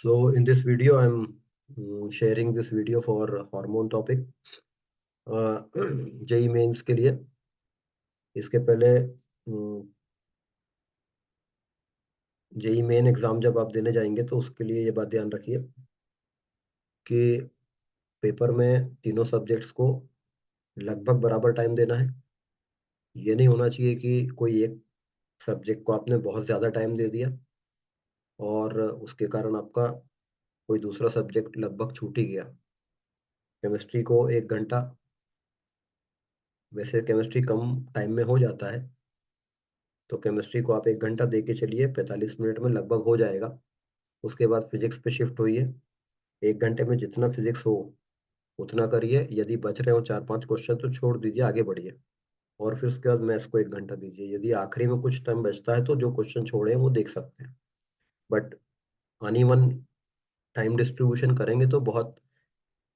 So in this video, I'm sharing this video for hormone topic. JEE Mains के लिए इसके पहले JEE main exam जब आप देने जाएंगे तो उसके लिए ये बात ध्यान रखिए कि पेपर में तीनों सब्जेक्ट्स को लगभग बराबर टाइम देना है। ये नहीं होना चाहिए कि कोई एक सब्जेक्ट को आपने बहुत ज़्यादा टाइम दे दिया और उसके कारण आपका कोई दूसरा सब्जेक्ट लगभग छूट ही गया। केमिस्ट्री को 1 घंटा, वैसे केमिस्ट्री कम टाइम में हो जाता है, तो केमिस्ट्री को आप 1 घंटा दे के चलिए, 45 मिनट में लगभग हो जाएगा। उसके बाद फिजिक्स पे शिफ्ट होइए। 1 घंटे में जितना फिजिक्स हो उतना करिए। यदि बच रहे हो 4-5 क्वेश्चन तो छोड़ दीजिए, आगे बढ़िए। और फिर उसके बाद मैथ्स को 1 घंटा दीजिए। यदि आखिरी में कुछ टाइम बचता है तो जो क्वेश्चन छोड़े हैं वो देख सकते हैं। बट अनइवन टाइम डिस्ट्रीब्यूशन करेंगे तो बहुत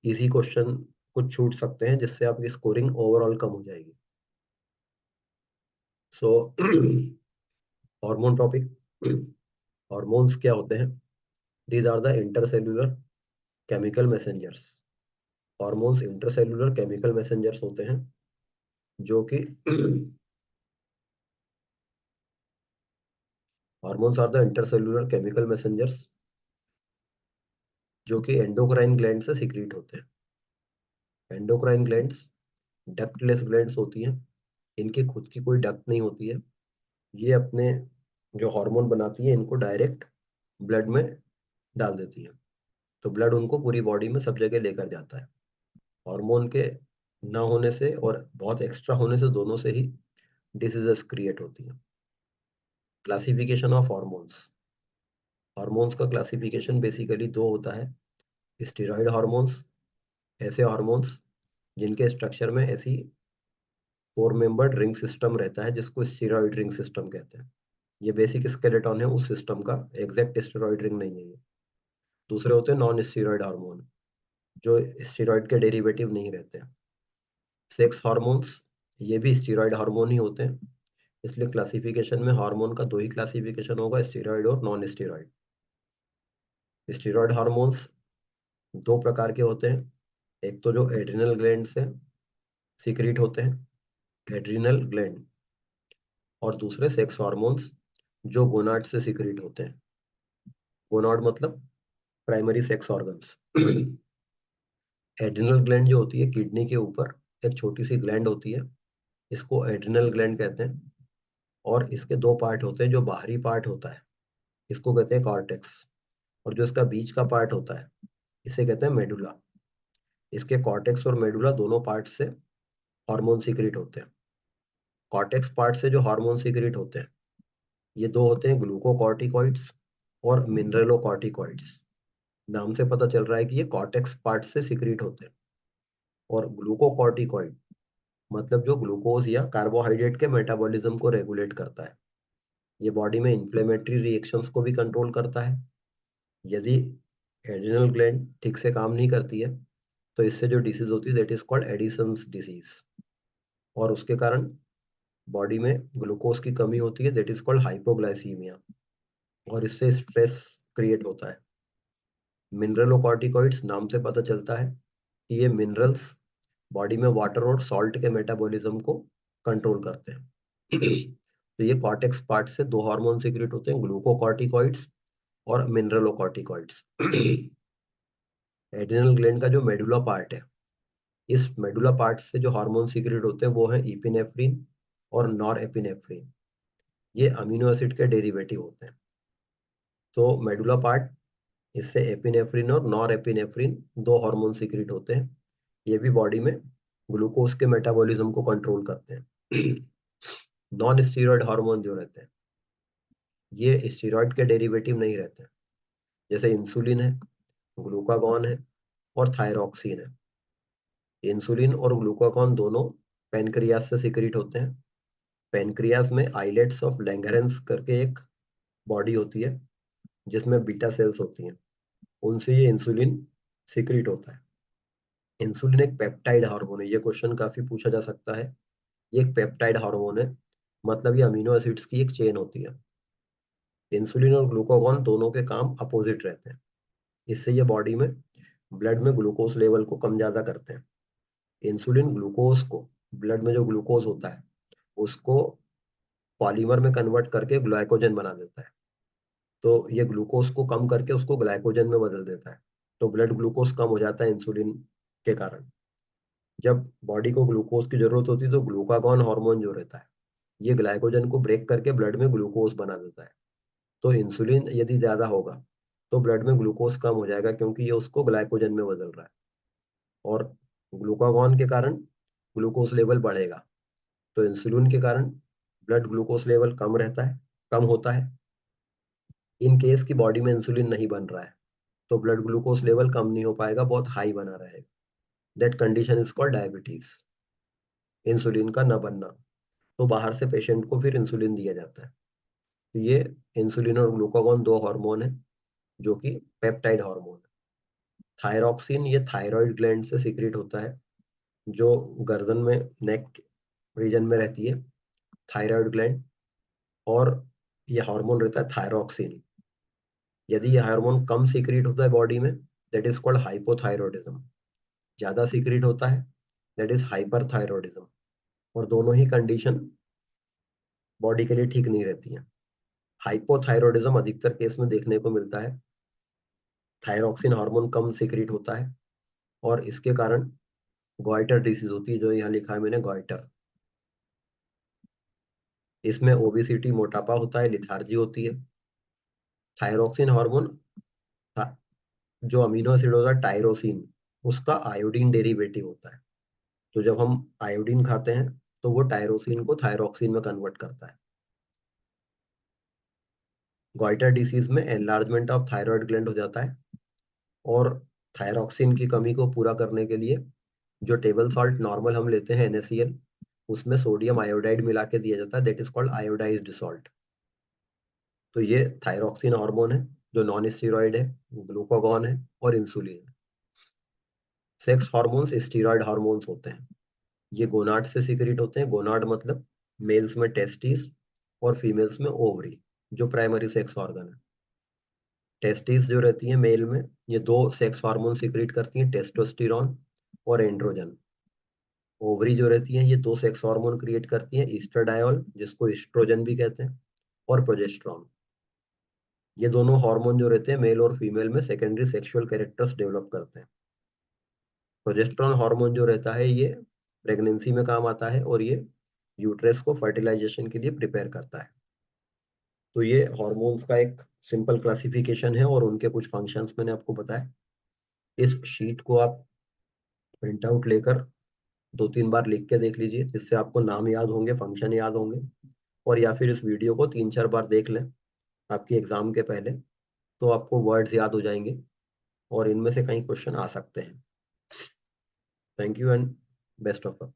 ईज़ी क्वेश्चन कुछ छूट सकते हैं, जिससे आपकी स्कोरिंग ओवरऑल कम हो जाएगी। सो हार्मोन टॉपिक। हार्मोन्स क्या होते हैं? These are the intercellular chemical messengers. Hormones intercellular chemical messengers होते हैं जो कि hormones are the intercellular chemical messengers जो कि एंडोक्राइन ग्लैंड से सीक्रेट होते हैं। एंडोक्राइन ग्लैंड्स डक्टलेस ग्लैंड्स होती हैं। इनकी खुद की कोई डक्ट नहीं होती है। ये अपने जो हार्मोन बनाती है इनको डायरेक्ट ब्लड में डाल देती है, तो ब्लड उनको पूरी बॉडी में सब जगह लेकर जाता है। हार्मोन के ना होने से और बहुत एक्स्ट्रा होने से, दोनों से ही डिसीजेस क्रिएट होती हैं। Classification of hormones. हार्मोन्स का क्लासिफिकेशन बेसिकली 2 होता है। स्टेरॉइड हार्मोन्स, ऐसे हार्मोन्स जिनके स्ट्रक्चर में ऐसी 4 मेंबर्ड रिंग सिस्टम रहता है जिसको स्टेरॉइड रिंग सिस्टम कहते हैं। ये बेसिक स्केलेटन है उस सिस्टम का, एग्जैक्ट स्टेरॉइड रिंग नहीं है ये। दूसरे होते हैं नॉन स्टेरॉइड हार्मोन, जो स्टेरॉइड के डेरिवेटिव नहीं रहते हैं। सेक्स हार्मोन्स, ये भी स्टेरॉइड हार्मोन ही होते हैं। इसलिए क्लासिफिकेशन में हार्मोन का 2 ही क्लासिफिकेशन होगा, स्टेरॉइड और नॉन स्टेरॉइड। स्टेरॉइड हार्मोन्स 2 प्रकार के होते हैं। एक तो जो एड्रिनल ग्लैंड से सीक्रेट होते हैं, एड्रिनल ग्लैंड, और दूसरे सेक्स हार्मोन्स जो गोनाड से सीक्रेट होते हैं। गोनाड मतलब primary sex organs. Adrenal gland जो होती है किडनी के ऊपर एक छोटी सी ग्लैंड होती है, इसको एड्रिनल ग्लैंड कहते हैं। और इसके 2 पार्ट होते हैं। जो बाहरी पार्ट होता है इसको कहते हैं कॉर्टेक्स, और जो इसका बीच का पार्ट होता है इसे कहते हैं मेडुला। इसके कॉर्टेक्स और मेडुला दोनों पार्ट से हार्मोन सीक्रेट होते हैं। कॉर्टेक्स पार्ट से जो हार्मोन सीक्रेट होते हैं ये 2 होते हैं, ग्लूकोकॉर्टिकॉइड्स और मिनरलोकॉर्टिकॉइड्स। नाम से पता चल रहा है कि ये कॉर्टेक्स पार्ट से सीक्रेट होते हैं। और ग्लूकोकॉर्टिकॉइड मतलब जो ग्लूकोज या कार्बोहाइड्रेट के मेटाबॉलिज्म को रेगुलेट करता है। ये बॉडी में इन्फ्लेमेटरी रिएक्शंस को भी कंट्रोल करता है। यदि एड्रिनल ग्लैंड ठीक से काम नहीं करती है तो इससे जो डिसीज होती है that is called Edison's disease, और उसके कारण बॉडी में ग्लूकोज की कमी होती है, दैट इज कॉल्ड हाइपोग्लाइसीमिया, और इससे स्ट्रेस क्रिएट होता है। मिनरलोकॉर्टिकॉइड्स, नाम से पता चलता है कि ये मिनरल्स बॉडी में वाटर और सॉल्ट के मेटाबॉलिज्म को कंट्रोल करते हैं। तो ये कॉर्टेक्स पार्ट से 2 हार्मोन सीक्रेट होते हैं, ग्लूकोकॉर्टिकॉइड्स और मिनरलोकॉर्टिकॉइड्स। एड्रिनल ग्लैंड का जो मेडुला पार्ट है, इस मेडुला पार्ट से जो हार्मोन सीक्रेट होते हैं वो है इपिनेफ्रिन और नॉरएपिनेफ्रिन। ये अमीनो एसिड के डेरिवेटिव होते हैं। तो मेडुला पार्ट, इससे एपिनेफ्रिन और नॉरएपिनेफ्रिन 2 हार्मोन सीक्रेट होते हैं। ये भी बॉडी में ग्लूकोज के मेटाबॉलिज्म को कंट्रोल करते हैं। नॉन स्टीरॉयड हार्मोन जो रहते हैं ये स्टीरॉयड के डेरिवेटिव नहीं रहते हैं। जैसे इंसुलिन है, ग्लूकागॉन है और थायरॉक्सिन है। इंसुलिन और ग्लूकागॉन दोनों पैनक्रियास से सीक्रेट होते हैं। पैनक्रियास में आइलेट्स ऑफ लैंगरेंस करके एक बॉडी होती है जिसमें बीटा सेल्स होती हैं, उनसे ये इंसुलिन सीक्रेट होता है। इंसुलिन एक पेप्टाइड हार्मोन है, ये क्वेश्चन काफी पूछा जा सकता है। ये एक पेप्टाइड हार्मोन है, मतलब ये अमीनो एसिड्स की एक चेन होती है। इंसुलिन और ग्लूकागॉन दोनों के काम अपोजिट रहते हैं। इससे ये बॉडी में ब्लड में ग्लूकोज लेवल को कम ज्यादा करते हैं। इंसुलिन ग्लूकोज को, ब्लड में जो ग्लूकोज होता है उसको पॉलीमर में कन्वर्ट करके ग्लाइकोजन बना देता है। तो ये ग्लूकोज को कम करके उसको ग्लाइकोजन में बदल देता है। तो ब्लड ग्लूकोज कम हो जाता है इंसुलिन के कारण। जब बॉडी को ग्लूकोज की जरूरत होती है तो ग्लूकागॉन हार्मोन जो रहता है ये ग्लाइकोजन को ब्रेक करके ब्लड में ग्लूकोज बना देता है। तो इंसुलिन यदि ज्यादा होगा तो ब्लड में ग्लूकोज कम हो जाएगा क्योंकि ये उसको ग्लाइकोजन में बदल रहा है। और ग्लूकागॉन के कारण ग्लूकोज लेवल बढ़ेगा। तो इंसुलिन के कारण ब्लड ग्लूकोज लेवल कम रहता है, कम होता है। इन केस की बॉडी में इंसुलिन नहीं बन रहा है तो ब्लड ग्लूकोज लेवल कम नहीं हो पाएगा, बहुत हाई बना रहेगा। That condition is called diabetes, insulin का न बनना। तो बाहर से पेशेंट को फिर इंसुलिन दिया जाता है। तो ये इंसुलिन और ग्लूकागॉन दो हार्मोन है जो कि पेप्टाइड हार्मोन है। थायरॉक्सिन ये थायराइड ग्लैंड से सीक्रेट होता है, जो गर्दन में, नेक रीजन में रहती है, थायराइड ग्लैंड। और ये हार्मोन रहता है थायरॉक्सिन। यदि ये हार्मोन कम सीक्रेट होता है बॉडी में, दैट इज कॉल्ड हाइपोथायरॉयडिज्म। ज्यादा सीक्रेट होता है, दैट इज हाइपरथायरॉयडिज्म। और दोनों ही कंडीशन बॉडी के लिए ठीक नहीं रहती है। हाइपोथायरॉयडिज्म अधिकतर केस में देखने को मिलता है, थायरॉक्सिन हार्मोन कम सीक्रेट होता है और इसके कारण गॉइटर डिसीज होती है, जो यहाँ लिखा है मैंने, गॉइटर। इसमें ओबेसिटी, मोटापा होता है, लिथार्जी होती है। थायरॉक्सिन हार्मोन, जो अमीनो एसिड होता है टायरोसिन, उसका आयोडीन डेरिवेटिव होता है। तो जब हम आयोडीन खाते हैं तो वो टायरोसिन को थायरॉक्सिन में कन्वर्ट करता है। गॉइटर डिसीज में एनलार्जमेंट ऑफ थायराइड ग्लैंड हो जाता है। और थायरॉक्सिन की कमी को पूरा करने के लिए जो टेबल सॉल्ट नॉर्मल हम लेते हैं NaCl, उसमें सोडियम आयोडाइड मिला के दिया जाता है, that is called iodised salt. तो ये थायरॉक्सिन हार्मोन है जो नॉन स्टीरॉयड है, ग्लूकागॉन है और इंसुलिन है। सेक्स हार्मोन्स स्टीरॉयड हार्मोन्स होते हैं। ये गोनाड से सीक्रेट होते हैं। गोनाड मतलब मेल्स में टेस्टिस और फीमेल्स में ओवरी, जो प्राइमरी सेक्स ऑर्गन है। टेस्टिस जो रहती है मेल में, ये दो सेक्स हार्मोन सीक्रेट करती हैं, टेस्टोस्टेरोन और एंड्रोजन। ओवरी जो रहती है ये दो सेक्स हार्मोन क्रिएट करती है, ईस्ट्राडायोल जिसको एस्ट्रोजन भी कहते हैं, और प्रोजेस्टेरॉन। ये दोनों हार्मोन जो रहते हैं मेल और फीमेल में सेकेंडरी सेक्सुअल कैरेक्टर्स डेवलप करते हैं। प्रोजेस्टेरॉन हार्मोन जो रहता है ये प्रेगनेंसी में काम आता है और ये यूट्रस को फर्टिलाइजेशन के लिए प्रिपेयर करता है। तो ये हार्मोन्स का एक सिंपल क्लासिफिकेशन है और उनके कुछ फंक्शंस मैंने आपको बताया। इस शीट को आप प्रिंट आउट लेकर 2-3 बार लिख के देख लीजिए, जिससे आपको नाम याद होंगे, फंक्शन याद होंगे। और या फिर इस वीडियो को 3-4 बार देख लें आपकी एग्जाम के पहले, तो आपको वर्ड्स याद हो जाएंगे और इनमें से कई क्वेश्चन आ सकते हैं। Thank you and best of luck.